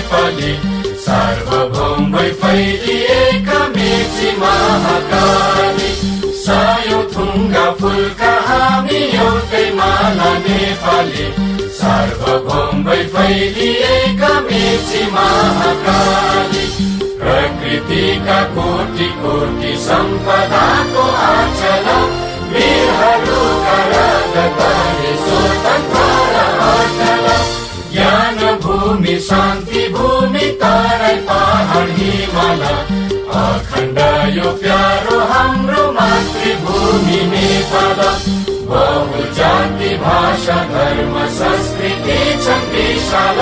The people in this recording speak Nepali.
नेपाली सार्वभौम भई फैलिएका मेची महाकाली सायौं थुङ्गा फुलका हामी एउटै माला नेपाली सार्वभौम भई फैलिएका मेची महाकाली प्रकृतिका कोटि कोटि सम्पदाको आचल वीरहरूका रगतले स्वतन्त्र अटल ज्ञान भूमि शान्ति भूमि तराई पहाड हिमाल अखण्ड यो प्यारो हाम्रो मातृभूमि नेपाल बहु जाति भाषा धर्म संस्कृति छन् विशाल